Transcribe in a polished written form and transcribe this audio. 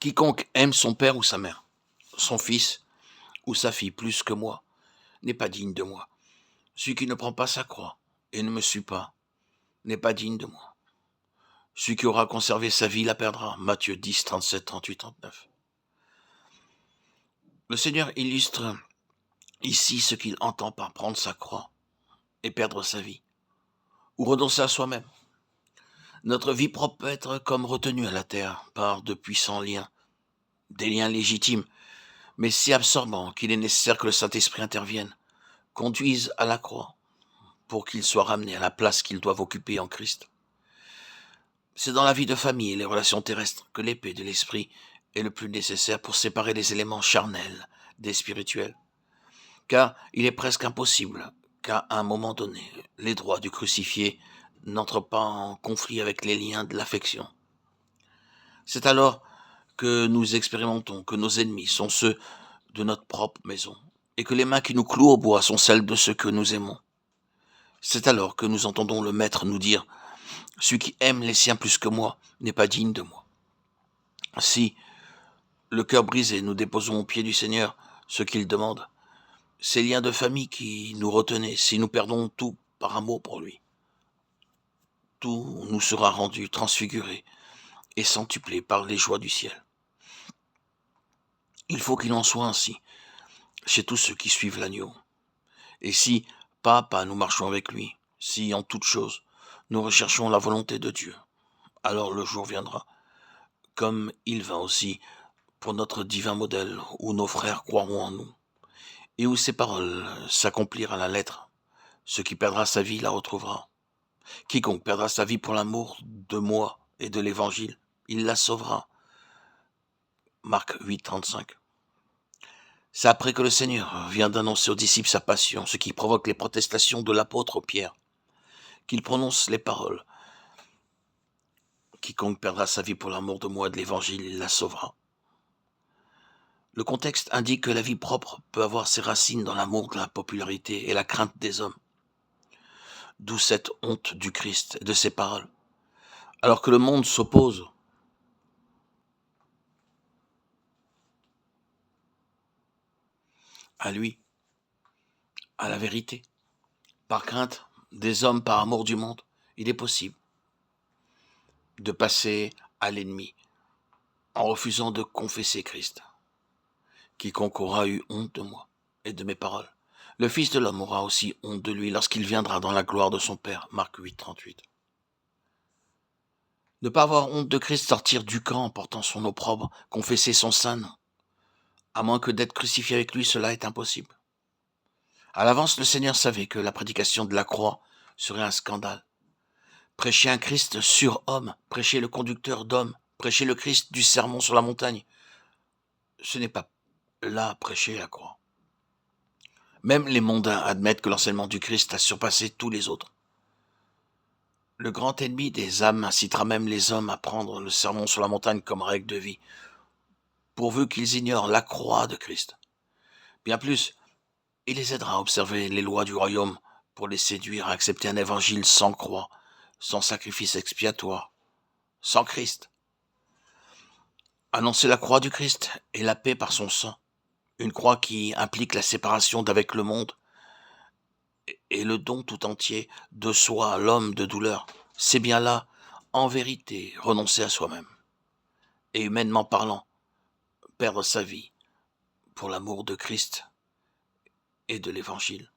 Quiconque aime son père ou sa mère, son fils ou sa fille plus que moi, n'est pas digne de moi. Celui qui ne prend pas sa croix et ne me suit pas n'est pas digne de moi. Celui qui aura conservé sa vie la perdra. Matthieu 10, 37, 38, 39. Le Seigneur illustre ici ce qu'il entend par prendre sa croix et perdre sa vie, ou renoncer à soi-même. Notre vie propre peut être comme retenue à la terre par de puissants liens, des liens légitimes, mais si absorbants qu'il est nécessaire que le Saint-Esprit intervienne, conduise à la croix, pour qu'il soit ramené à la place qu'ils doivent occuper en Christ. C'est dans la vie de famille et les relations terrestres que l'épée de l'esprit est le plus nécessaire pour séparer les éléments charnels des spirituels. Car il est presque impossible qu'à un moment donné, les droits du crucifié n'entrent pas en conflit avec les liens de l'affection. C'est alors que nous expérimentons que nos ennemis sont ceux de notre propre maison et que les mains qui nous clouent au bois sont celles de ceux que nous aimons. C'est alors que nous entendons le Maître nous dire « Celui qui aime les siens plus que moi n'est pas digne de moi ». Si, le cœur brisé, nous déposons au pied du Seigneur ce qu'il demande, ces liens de famille qui nous retenaient, si nous perdons tout par amour pour lui, tout nous sera rendu transfiguré et centuplé par les joies du ciel. Il faut qu'il en soit ainsi chez tous ceux qui suivent l'agneau. Et si, pas à pas, nous marchons avec lui, si, en toute chose, nous recherchons la volonté de Dieu, alors le jour viendra, comme il vint aussi pour notre divin modèle, où nos frères croiront en nous, et où ces paroles s'accomplirent à la lettre. Ce qui perdra sa vie la retrouvera. Quiconque perdra sa vie pour l'amour de moi et de l'Évangile, il la sauvera. Marc 8, 35. C'est après que le Seigneur vient d'annoncer aux disciples sa passion, ce qui provoque les protestations de l'apôtre Pierre, qu'il prononce les paroles. Quiconque perdra sa vie pour l'amour de moi et de l'Évangile, il la sauvera. Le contexte indique que la vie propre peut avoir ses racines dans l'amour de la popularité et la crainte des hommes. D'où cette honte du Christ et de ses paroles. Alors que le monde s'oppose à lui, à la vérité, par crainte des hommes, par amour du monde, il est possible de passer à l'ennemi en refusant de confesser Christ. Quiconque aura eu honte de moi et de mes paroles, le Fils de l'homme aura aussi honte de lui lorsqu'il viendra dans la gloire de son Père. Marc 8, 38. Ne pas avoir honte de Christ, sortir du camp en portant son opprobre, confesser son saint nom. À moins que d'être crucifié avec lui, cela est impossible. À l'avance, le Seigneur savait que la prédication de la croix serait un scandale. Prêcher un Christ surhomme, prêcher le conducteur d'homme, prêcher le Christ du sermon sur la montagne, ce n'est pas là prêcher la croix. Même les mondains admettent que l'enseignement du Christ a surpassé tous les autres. Le grand ennemi des âmes incitera même les hommes à prendre le sermon sur la montagne comme règle de vie, pourvu qu'ils ignorent la croix de Christ. Bien plus, il les aidera à observer les lois du royaume pour les séduire à accepter un évangile sans croix, sans sacrifice expiatoire, sans Christ. Annoncer la croix du Christ et la paix par son sang, une croix qui implique la séparation d'avec le monde et le don tout entier de soi à l'homme de douleur, c'est bien là, en vérité, renoncer à soi-même. Et humainement parlant, perdre sa vie pour l'amour de Christ et de l'Évangile.